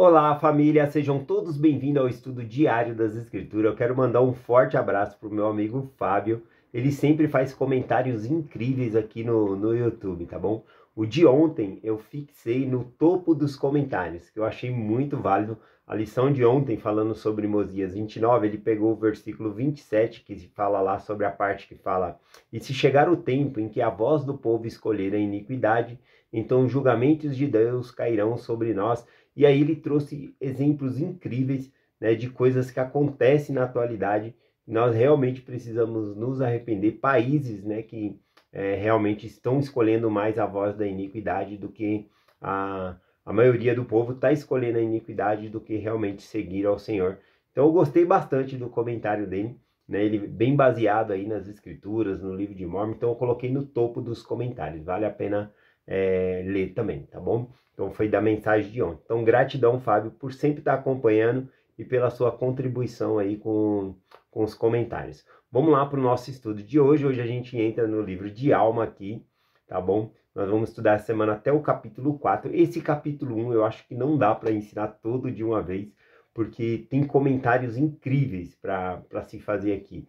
Olá, família, sejam todos bem-vindos ao estudo diário das Escrituras. Eu quero mandar um forte abraço para o meu amigo Fábio. Ele sempre faz comentários incríveis aqui no YouTube, tá bom? O de ontem eu fixei no topo dos comentários, que eu achei muito válido. A lição de ontem, falando sobre Mosias 29, ele pegou o versículo 27, que fala lá sobre a parte que fala: E se chegar o tempo em que a voz do povo escolher a iniquidade, então os julgamentos de Deus cairão sobre nós. E aí ele trouxe exemplos incríveis, né, de coisas que acontecem na atualidade. Nós realmente precisamos nos arrepender. Países, né, que realmente estão escolhendo mais a voz da iniquidade do que a maioria do povo está escolhendo a iniquidade do que realmente seguir ao Senhor. Então eu gostei bastante do comentário dele, né, ele bem baseado aí nas escrituras, no livro de Mórmon. Então eu coloquei no topo dos comentários. Vale a pena ler também, tá bom? Então foi da mensagem de ontem. Então gratidão, Fábio, por sempre estar acompanhando e pela sua contribuição aí com os comentários. Vamos lá para o nosso estudo de hoje. Hoje a gente entra no livro de Alma aqui, tá bom? Nós vamos estudar essa semana até o capítulo 4. Esse capítulo 1 eu acho que não dá para ensinar todo de uma vez, porque tem comentários incríveis para se fazer aqui.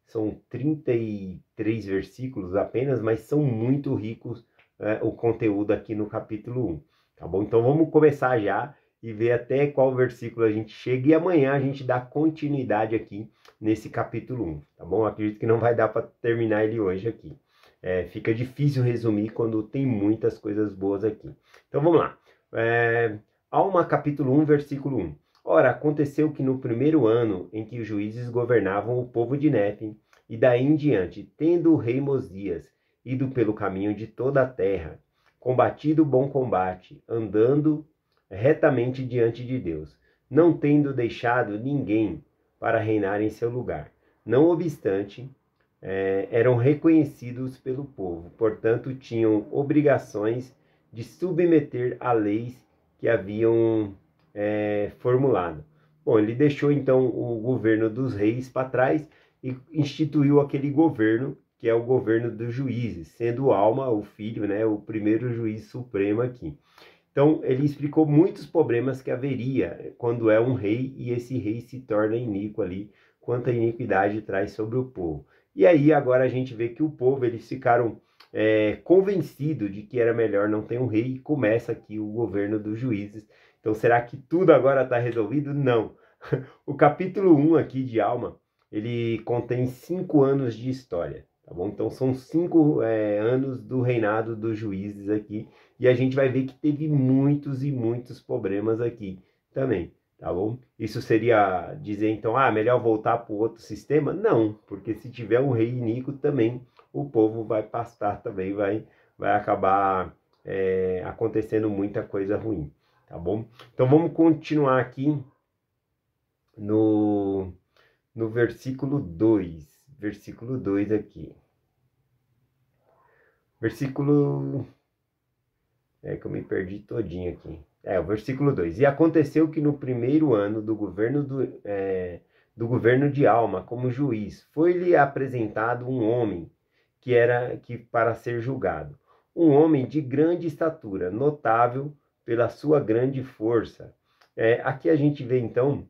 São 33 versículos apenas, mas são muito ricos o conteúdo aqui no capítulo 1, tá bom? Então vamos começar já e ver até qual versículo a gente chega, e amanhã a gente dá continuidade aqui nesse capítulo 1, tá bom? Acredito que não vai dar para terminar ele hoje aqui. Fica difícil resumir quando tem muitas coisas boas aqui. Então vamos lá. Alma capítulo 1, versículo 1. Ora, aconteceu que no primeiro ano em que os juízes governavam o povo de Néfim, e daí em diante, tendo o rei Mosias ido pelo caminho de toda a terra, combatido o bom combate, andando retamente diante de Deus, não tendo deixado ninguém para reinar em seu lugar. Não obstante, eram reconhecidos pelo povo, portanto tinham obrigações de submeter a leis que haviam formulado. Bom, ele deixou então o governo dos reis para trás e instituiu aquele governo que é o governo dos juízes, sendo Alma, o filho, né, o primeiro juiz supremo aqui. Então, ele explicou muitos problemas que haveria quando é um rei e esse rei se torna iníquo ali, quanta iniquidade traz sobre o povo. E aí, agora a gente vê que o povo, eles ficaram convencidos de que era melhor não ter um rei, e começa aqui o governo dos juízes. Então, será que tudo agora está resolvido? Não. O capítulo 1 aqui de Alma, ele contém 5 anos de história, tá bom? Então, são 5 anos do reinado dos juízes aqui, e a gente vai ver que teve muitos e muitos problemas aqui também, tá bom? Isso seria dizer, então, melhor voltar para o outro sistema? Não, porque se tiver um rei iníquo também, o povo vai pastar também, vai acabar acontecendo muita coisa ruim, tá bom? Então, vamos continuar aqui no versículo 2. Versículo 2 aqui. Versículo... que eu me perdi todinho aqui. O versículo 2. E aconteceu que no primeiro ano do governo do governo de Alma, como juiz, foi-lhe apresentado um homem que para ser julgado. Um homem de grande estatura, notável pela sua grande força. Aqui a gente vê, então,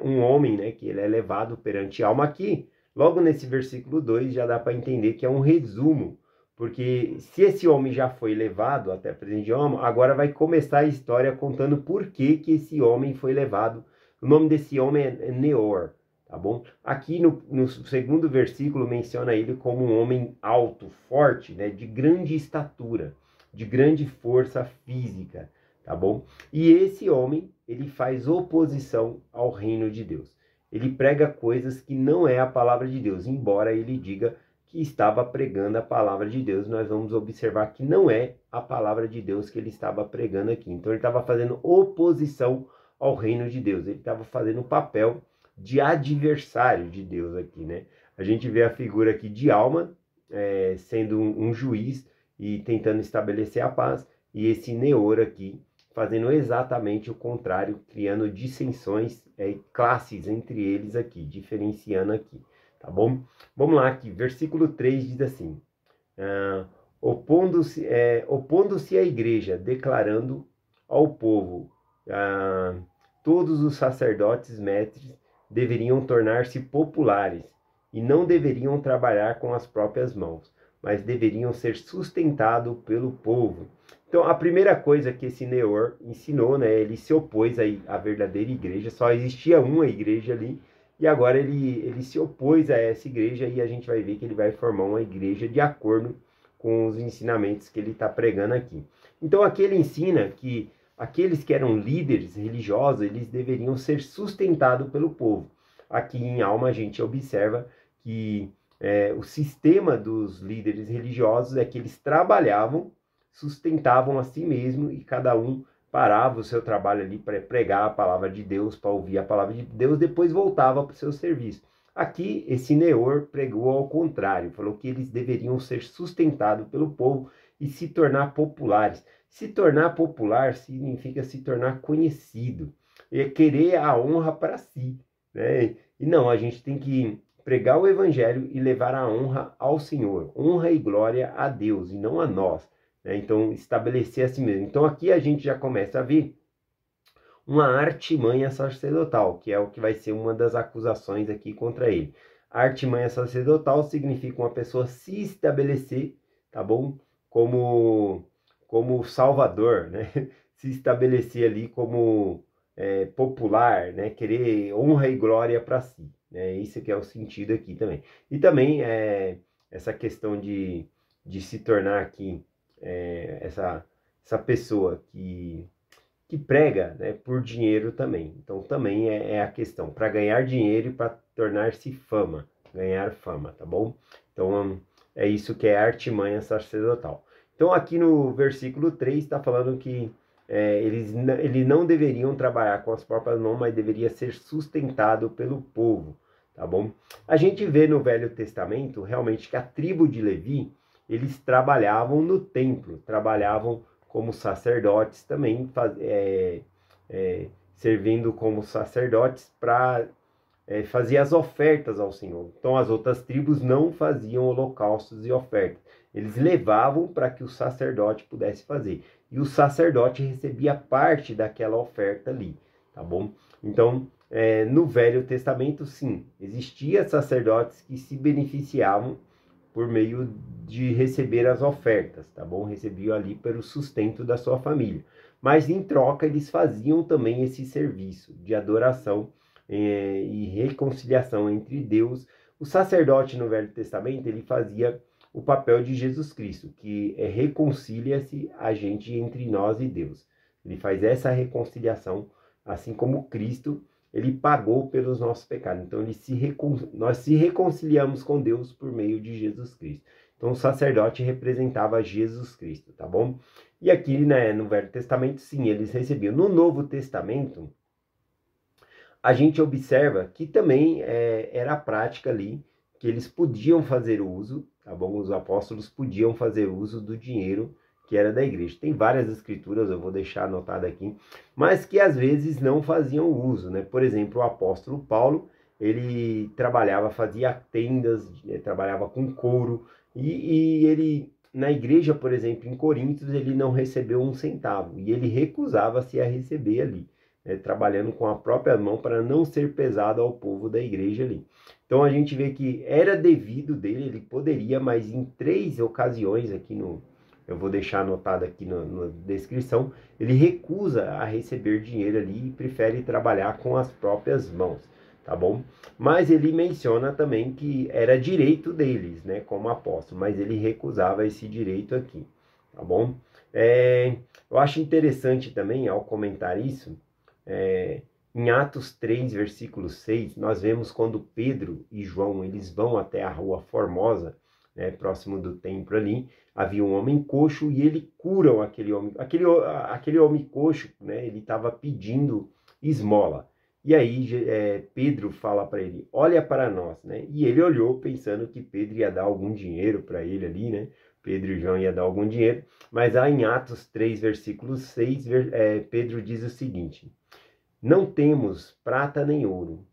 um homem, né, que ele é levado perante Alma. Aqui, logo nesse versículo 2, já dá para entender que é um resumo, porque se esse homem já foi levado até a presença de Alma, agora vai começar a história contando por que esse homem foi levado. O nome desse homem é Neor, tá bom? Aqui no segundo versículo menciona ele como um homem alto, forte, né, de grande estatura, de grande força física, tá bom? E esse homem, ele faz oposição ao reino de Deus. Ele prega coisas que não é a palavra de Deus, embora ele diga que estava pregando a palavra de Deus. Nós vamos observar que não é a palavra de Deus que ele estava pregando aqui. Então ele estava fazendo oposição ao reino de Deus. Ele estava fazendo o papel de adversário de Deus aqui, né? A gente vê a figura aqui de Alma, sendo um juiz e tentando estabelecer a paz, e esse Neor aqui fazendo exatamente o contrário, criando dissensões, classes entre eles aqui, diferenciando aqui, tá bom? Vamos lá aqui, versículo 3 diz assim: opondo-se à igreja, declarando ao povo todos os sacerdotes mestres deveriam tornar-se populares e não deveriam trabalhar com as próprias mãos, mas deveriam ser sustentados pelo povo. Então, a primeira coisa que esse Neor ensinou, né, ele se opôs à verdadeira igreja, só existia uma igreja ali, e agora ele se opôs a essa igreja, e a gente vai ver que ele vai formar uma igreja de acordo com os ensinamentos que ele está pregando aqui. Então, aqui ele ensina que aqueles que eram líderes religiosos, eles deveriam ser sustentados pelo povo. Aqui em Alma a gente observa que o sistema dos líderes religiosos é que eles trabalhavam, sustentavam a si mesmo e cada um parava o seu trabalho ali para pregar a palavra de Deus, para ouvir a palavra de Deus, depois voltava para o seu serviço. Aqui, esse Neor pregou ao contrário, falou que eles deveriam ser sustentados pelo povo e se tornar populares. Se tornar popular significa se tornar conhecido, é querer a honra para si, né? E não, a gente tem que pregar o evangelho e levar a honra ao Senhor, honra e glória a Deus e não a nós, né? Então, estabelecer a si mesmo. Então, aqui a gente já começa a ver uma artimanha sacerdotal, que é o que vai ser uma das acusações aqui contra ele. A artimanha sacerdotal significa uma pessoa se estabelecer, tá bom? Como salvador, né? Se estabelecer ali como popular, né? Querer honra e glória para si, né? Isso que é o sentido aqui também. E também essa questão de se tornar aqui essa pessoa que prega, né, por dinheiro também. Então também é a questão, para ganhar dinheiro e para tornar-se fama, ganhar fama, tá bom? Então é isso que é a artimanha sacerdotal. Então aqui no versículo 3 está falando que eles não deveriam trabalhar com as próprias mãos, mas deveria ser sustentado pelo povo, tá bom? A gente vê no Velho Testamento realmente que a tribo de Levi, eles trabalhavam no templo, trabalhavam como sacerdotes também, servindo como sacerdotes para fazer as ofertas ao Senhor. Então as outras tribos não faziam holocaustos e ofertas. Eles levavam para que o sacerdote pudesse fazer. E o sacerdote recebia parte daquela oferta ali, tá bom? Então, no Velho Testamento, sim, existia sacerdotes que se beneficiavam por meio de receber as ofertas, tá bom? Recebiam ali pelo sustento da sua família. Mas em troca eles faziam também esse serviço de adoração e reconciliação entre Deus. O sacerdote no Velho Testamento, ele fazia o papel de Jesus Cristo, que reconcilia-se a gente entre nós e Deus. Ele faz essa reconciliação, assim como Cristo, ele pagou pelos nossos pecados. Então, nós se reconciliamos com Deus por meio de Jesus Cristo. Então, o sacerdote representava Jesus Cristo, tá bom? E aqui, né, no Velho Testamento, sim, eles recebiam. No Novo Testamento, a gente observa que também era a prática ali, que eles podiam fazer uso, tá bom? Os apóstolos podiam fazer uso do dinheiro que era da igreja. Tem várias escrituras, eu vou deixar anotado aqui, mas que às vezes não faziam uso, né? Por exemplo, o apóstolo Paulo, ele trabalhava, fazia tendas, trabalhava com couro, e ele, na igreja, por exemplo, em Coríntios, ele não recebeu um centavo, e ele recusava-se a receber ali, né? Trabalhando com a própria mão para não ser pesado ao povo da igreja ali. Então a gente vê que era devido dele, ele poderia, mas em 3 ocasiões aqui eu vou deixar anotado aqui na descrição, ele recusa a receber dinheiro ali e prefere trabalhar com as próprias mãos, tá bom? Mas ele menciona também que era direito deles, né, como apóstolo, mas ele recusava esse direito aqui, tá bom? Eu acho interessante também, ao comentar isso, em Atos 3, versículo 6, nós vemos quando Pedro e João, eles vão até a rua Formosa, né, próximo do templo ali, havia um homem coxo e ele curam aquele homem. Aquele homem coxo, né, ele estava pedindo esmola. E aí Pedro fala para ele, olha para nós, né? E ele olhou pensando que Pedro ia dar algum dinheiro para ele ali, né? Pedro e João ia dar algum dinheiro. Mas aí em Atos 3, versículo 6, Pedro diz o seguinte, não temos prata nem ouro,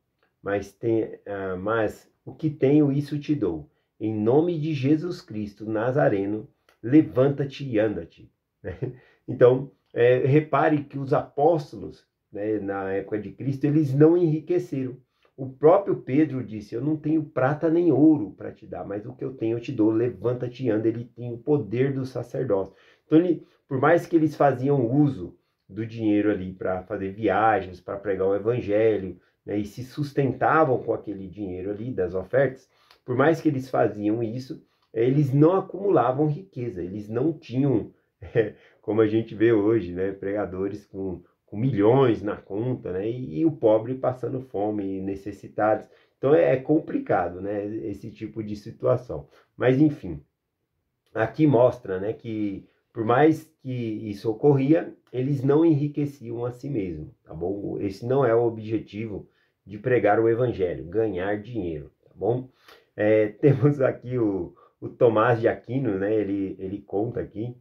mas o que tenho, isso te dou. Em nome de Jesus Cristo Nazareno, levanta-te e anda-te. Então, repare que os apóstolos, né, na época de Cristo, eles não enriqueceram. O próprio Pedro disse: eu não tenho prata nem ouro para te dar, mas o que eu tenho eu te dou, levanta-te e anda. Ele tem o poder do sacerdócio. Então, por mais que eles faziam uso do dinheiro ali para fazer viagens, para pregar o evangelho, né, e se sustentavam com aquele dinheiro ali das ofertas, por mais que eles faziam isso, eles não acumulavam riqueza, eles não tinham, como a gente vê hoje, né, pregadores com milhões na conta, né, e o pobre passando fome, necessitados. Então é complicado, né, esse tipo de situação. Mas enfim, aqui mostra, né, que por mais que isso ocorria, eles não enriqueciam a si mesmos, tá bom? Esse não é o objetivo de pregar o evangelho, ganhar dinheiro, tá bom? Temos aqui o Tomás de Aquino, né, ele conta aqui,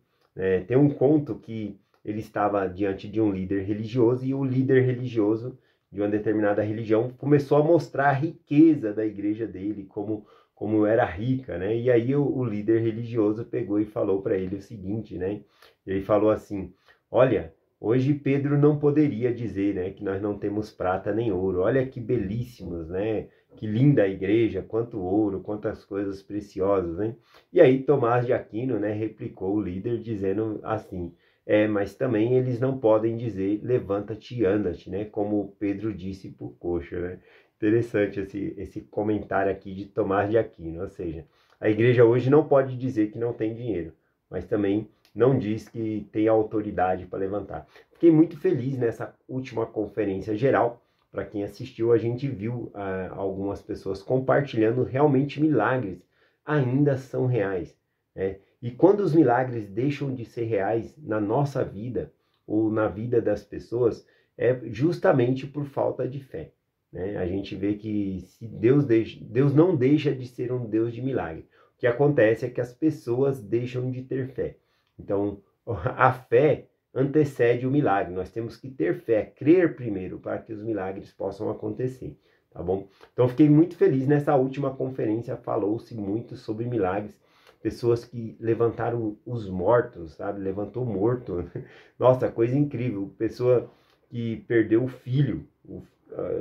tem um conto que ele estava diante de um líder religioso e o líder religioso de uma determinada religião começou a mostrar a riqueza da igreja dele, como era rica, né? E aí o líder religioso pegou e falou para ele o seguinte, né? Ele falou assim: olha, hoje Pedro não poderia dizer, né, que nós não temos prata nem ouro. Olha que belíssimos, né? Que linda a igreja, quanto ouro, quantas coisas preciosas, né? E aí Tomás de Aquino, né, replicou o líder dizendo assim: mas também eles não podem dizer levanta-te e anda-te, né? Como Pedro disse para o coxo, né? Interessante esse comentário aqui de Tomás de Aquino, ou seja, a igreja hoje não pode dizer que não tem dinheiro, mas também não diz que tem autoridade para levantar. Fiquei muito feliz nessa última conferência geral. Para quem assistiu, a gente viu algumas pessoas compartilhando realmente milagres ainda são reais, né? E quando os milagres deixam de ser reais na nossa vida ou na vida das pessoas, é justamente por falta de fé, né? A gente vê que se Deus não deixa de ser um Deus de milagre. O que acontece é que as pessoas deixam de ter fé. Então, a fé antecede o milagre. Nós temos que ter fé, crer primeiro para que os milagres possam acontecer, tá bom? Então, fiquei muito feliz nessa última conferência, falou-se muito sobre milagres, pessoas que levantaram os mortos, sabe? Levantou morto. Nossa, coisa incrível. Pessoa que perdeu o filho,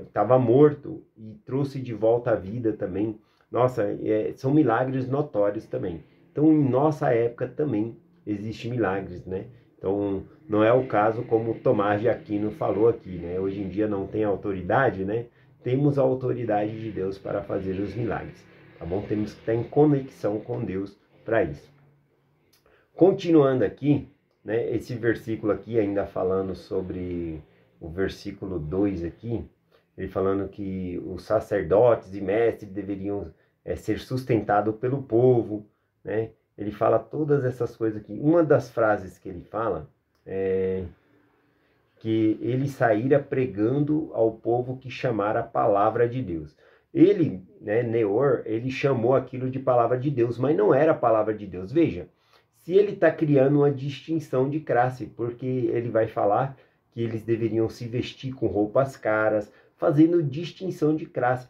estava morto e trouxe de volta a vida também. Nossa, são milagres notórios também. Então, em nossa época também existem milagres, né? Então, não é o caso como Tomás de Aquino falou aqui, né? Hoje em dia não tem autoridade, né? Temos a autoridade de Deus para fazer os milagres, tá bom? Temos que estar em conexão com Deus para isso. Continuando aqui, né? Esse versículo aqui, ainda falando sobre o versículo 2 aqui, ele falando que os sacerdotes e mestres deveriam ser sustentados pelo povo, né? Ele fala todas essas coisas aqui. Uma das frases que ele fala é que ele saíra pregando ao povo que chamara a palavra de Deus. Ele, né, Neor, ele chamou aquilo de palavra de Deus, mas não era a palavra de Deus. Veja, se ele está criando uma distinção de classe, porque ele vai falar que eles deveriam se vestir com roupas caras, fazendo distinção de classe.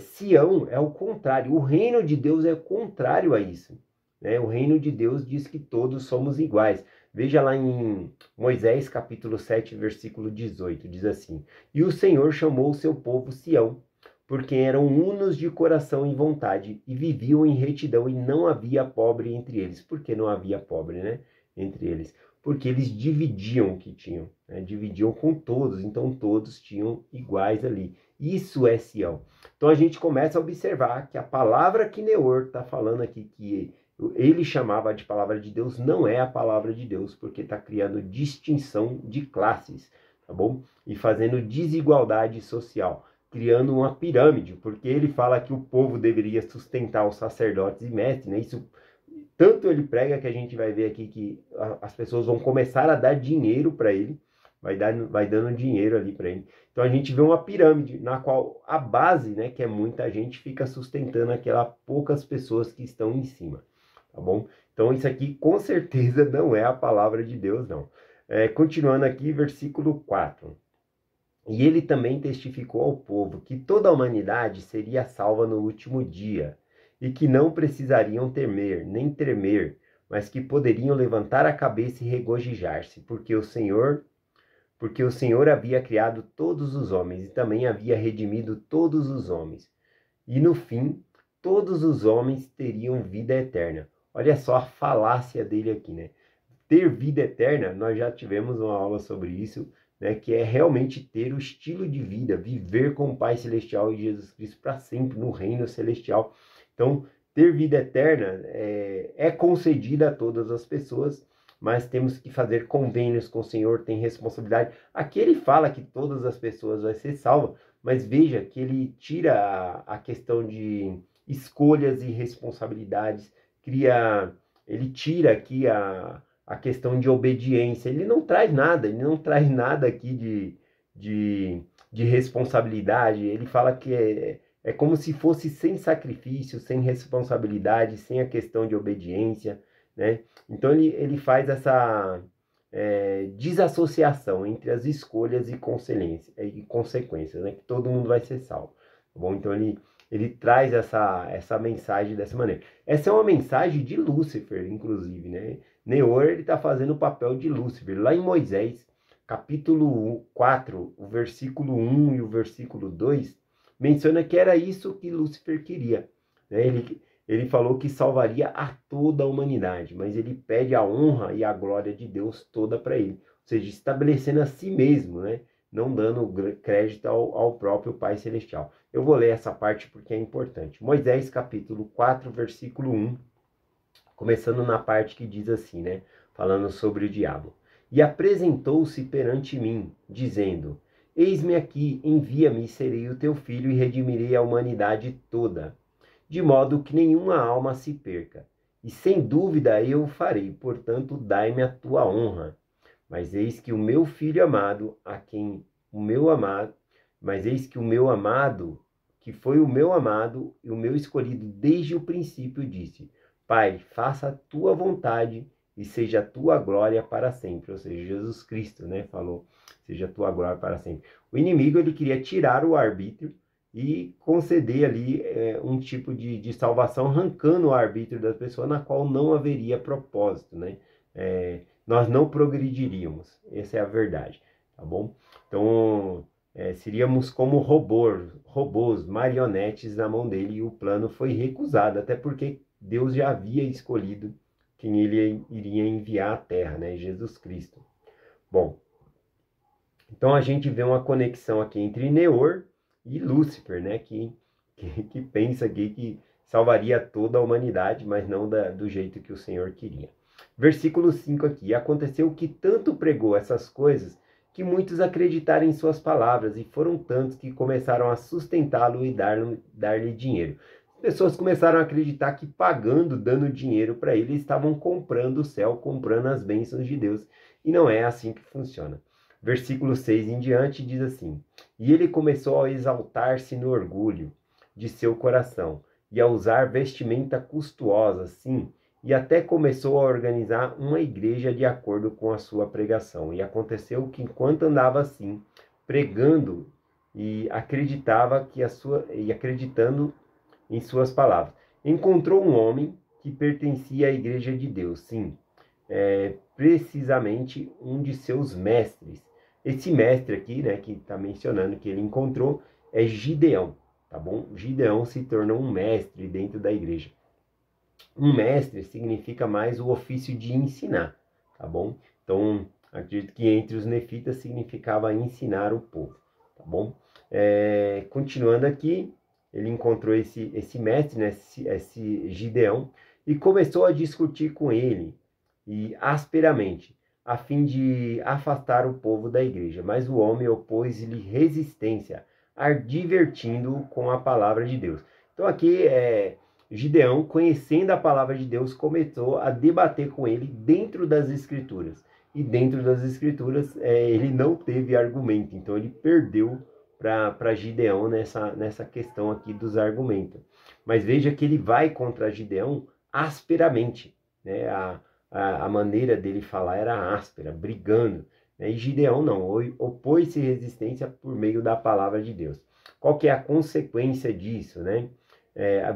Sião é o contrário, o reino de Deus é o contrário a isso, né? O reino de Deus diz que todos somos iguais. Veja lá em Moisés capítulo 7, versículo 18, diz assim: e o Senhor chamou o seu povo Sião, porque eram unos de coração e vontade, e viviam em retidão, e não havia pobre entre eles. Por que não havia pobre, né? Entre eles? Porque eles dividiam o que tinham, né? Dividiam com todos, então todos tinham iguais ali. Isso é Sião. Então a gente começa a observar que a palavra que Neor está falando aqui, que ele chamava de palavra de Deus, não é a palavra de Deus, porque está criando distinção de classes, tá bom? E fazendo desigualdade social, criando uma pirâmide, porque ele fala que o povo deveria sustentar os sacerdotes e mestres, né? Isso, tanto ele prega que a gente vai ver aqui que as pessoas vão começar a dar dinheiro para ele, vai dando dinheiro ali para ele. Então a gente vê uma pirâmide na qual a base, né, que é muita gente, fica sustentando aquelas poucas pessoas que estão em cima, tá bom? Então isso aqui com certeza não é a palavra de Deus, não. Continuando aqui, versículo 4. E ele também testificou ao povo que toda a humanidade seria salva no último dia, e que não precisariam temer, nem tremer, mas que poderiam levantar a cabeça e regozijar-se, porque o Senhor havia criado todos os homens e também havia redimido todos os homens. E no fim, todos os homens teriam vida eterna. Olha só a falácia dele aqui, né? Ter vida eterna, nós já tivemos uma aula sobre isso, né? Que é realmente ter o estilo de vida, viver com o Pai Celestial e Jesus Cristo para sempre no reino celestial. Então, ter vida eterna é concedida a todas as pessoas, mas temos que fazer convênios com o Senhor, tem responsabilidade. Aqui ele fala que todas as pessoas vão ser salvas, mas veja que ele tira a questão de escolhas e responsabilidades, ele tira aqui a questão de obediência. Ele não traz nada aqui de responsabilidade. Ele fala que é como se fosse sem sacrifício, sem responsabilidade, sem a questão de obediência, né? Então ele faz essa desassociação entre as escolhas e consequências, né? Que todo mundo vai ser salvo, tá bom? Então ele traz essa mensagem dessa maneira. Essa é uma mensagem de Lúcifer, inclusive, né? Neor, ele está fazendo o papel de Lúcifer. Lá em Moisés, capítulo 4, o versículo 1 e o versículo 2, menciona que era isso que Lúcifer queria, né? Ele falou que salvaria a toda a humanidade, mas ele pede a honra e a glória de Deus toda para ele. Ou seja, estabelecendo a si mesmo, né? Não dando crédito ao próprio Pai Celestial. Eu vou ler essa parte porque é importante. Moisés, capítulo 4, versículo 1, começando na parte que diz assim, né? Falando sobre o diabo. E apresentou-se perante mim, dizendo: Eis-me aqui, envia-me, serei o teu filho e redimirei a humanidade toda, de modo que nenhuma alma se perca. E sem dúvida eu o farei, portanto, dai-me a tua honra. Mas eis que o meu filho amado, que foi o meu amado e o meu escolhido desde o princípio, disse: Pai, faça a tua vontade e seja a tua glória para sempre. Ou seja, Jesus Cristo, né, falou: seja a tua glória para sempre. O inimigo, ele queria tirar o arbítrio e conceder ali um tipo de salvação, arrancando o arbítrio da pessoa, na qual não haveria propósito, né? Nós não progrediríamos, essa é a verdade, tá bom? Então, seríamos como robôs, marionetes na mão dele, e o plano foi recusado, até porque Deus já havia escolhido quem ele iria enviar à Terra, né? Jesus Cristo. Bom, então a gente vê uma conexão aqui entre Neor e Lúcifer, né? Que pensa aqui que salvaria toda a humanidade, mas não do jeito que o Senhor queria. Versículo 5 aqui. Aconteceu que tanto pregou essas coisas, que muitos acreditaram em suas palavras, e foram tantos que começaram a sustentá-lo e dar-lhe dinheiro. As pessoas começaram a acreditar que pagando, dando dinheiro para ele, estavam comprando o céu, comprando as bênçãos de Deus. E não é assim que funciona. Versículo 6 em diante diz assim: E ele começou a exaltar-se no orgulho de seu coração, e a usar vestimenta custosa, sim, e até começou a organizar uma igreja de acordo com a sua pregação. E aconteceu que, enquanto andava assim, pregando e acreditando em suas palavras, encontrou um homem que pertencia à igreja de Deus, sim, precisamente um de seus mestres. Esse mestre aqui, né, que está mencionando que ele encontrou, é Gideão, tá bom? Gideão se tornou um mestre dentro da igreja. Um mestre significa mais o ofício de ensinar, tá bom? Então, acredito que entre os nefitas significava ensinar o povo, tá bom? Continuando aqui, ele encontrou esse mestre, né, esse Gideão, e começou a discutir com ele, e asperamente, a fim de afastar o povo da igreja. Mas o homem opôs-lhe resistência, advertindo-o com a palavra de Deus. Então aqui Gideão, conhecendo a palavra de Deus, começou a debater com ele dentro das Escrituras. E dentro das Escrituras ele não teve argumento, então ele perdeu para Gideão nessa questão aqui dos argumentos. Mas veja que ele vai contra Gideão asperamente, né? A maneira dele falar era áspera, brigando, né? E Gideão não, opôs-se resistência por meio da palavra de Deus. Qual que é a consequência disso, né?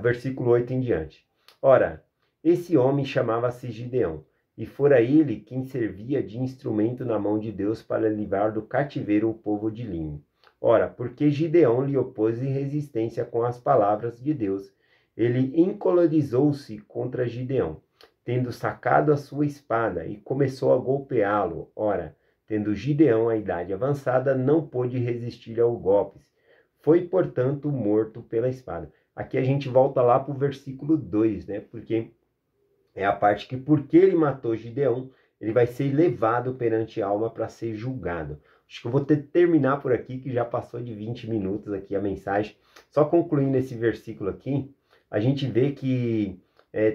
Versículo 8 em diante. Ora, Esse homem chamava-se Gideão, e fora ele quem servia de instrumento na mão de Deus para livrar do cativeiro o povo de Lime. Ora, porque Gideão lhe opôs em resistência com as palavras de Deus, ele encolerizou-se contra Gideão, tendo sacado a sua espada, e começou a golpeá-lo. Ora, tendo Gideão a idade avançada, não pôde resistir aos golpes. Foi, portanto, morto pela espada. Aqui a gente volta lá para o versículo 2, né? Porque é a parte que, porque ele matou Gideão, ele vai ser levado perante a alma para ser julgado. Acho que eu vou ter que terminar por aqui, que já passou de 20 minutos aqui a mensagem. Só concluindo esse versículo aqui, a gente vê que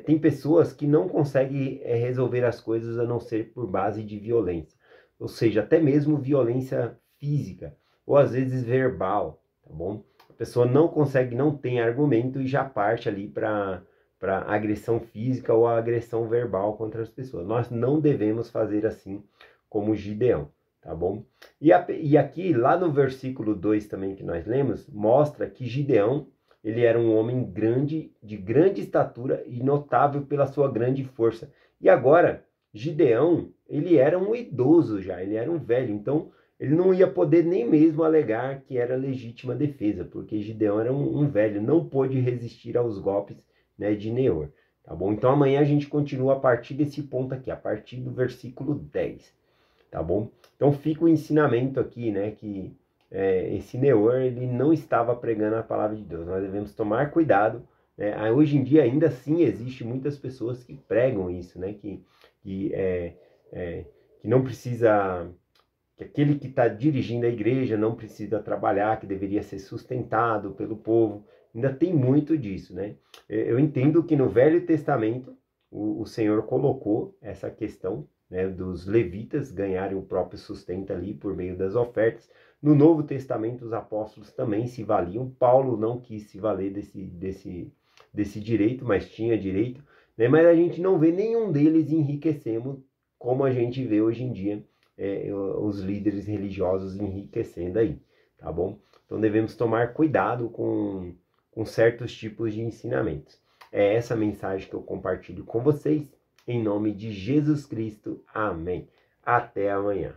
tem pessoas que não conseguem resolver as coisas a não ser por base de violência. Ou seja, até mesmo violência física, ou às vezes verbal, tá bom? A pessoa não consegue, não tem argumento e já parte ali para agressão física ou agressão verbal contra as pessoas. Nós não devemos fazer assim como Gideão, tá bom? E aqui, lá no versículo 2 também que nós lemos, mostra que Gideão, ele era um homem grande, de grande estatura e notável pela sua grande força. E agora, Gideão, ele era um idoso já, ele era um velho, então ele não ia poder nem mesmo alegar que era legítima defesa, porque Gideão era um velho, não pôde resistir aos golpes, né, de Neor, tá bom? Então amanhã a gente continua a partir desse ponto aqui, a partir do versículo 10, tá bom? Então fica o ensinamento aqui, né, que esse Neor, ele não estava pregando a palavra de Deus. Nós devemos tomar cuidado, né? Hoje em dia ainda assim existe muitas pessoas que pregam isso, né, que não precisa, que aquele que está dirigindo a igreja não precisa trabalhar, que deveria ser sustentado pelo povo. Ainda tem muito disso, né? Eu entendo que no Velho Testamento o Senhor colocou essa questão, né, dos levitas ganharem o próprio sustento ali por meio das ofertas. No Novo Testamento os apóstolos também se valiam. Paulo não quis se valer desse direito, mas tinha direito, né? Mas a gente não vê nenhum deles enriquecendo como a gente vê hoje em dia os líderes religiosos enriquecendo aí, tá bom? Então devemos tomar cuidado com certos tipos de ensinamentos. É essa mensagem que eu compartilho com vocês, em nome de Jesus Cristo. Amém. Até amanhã.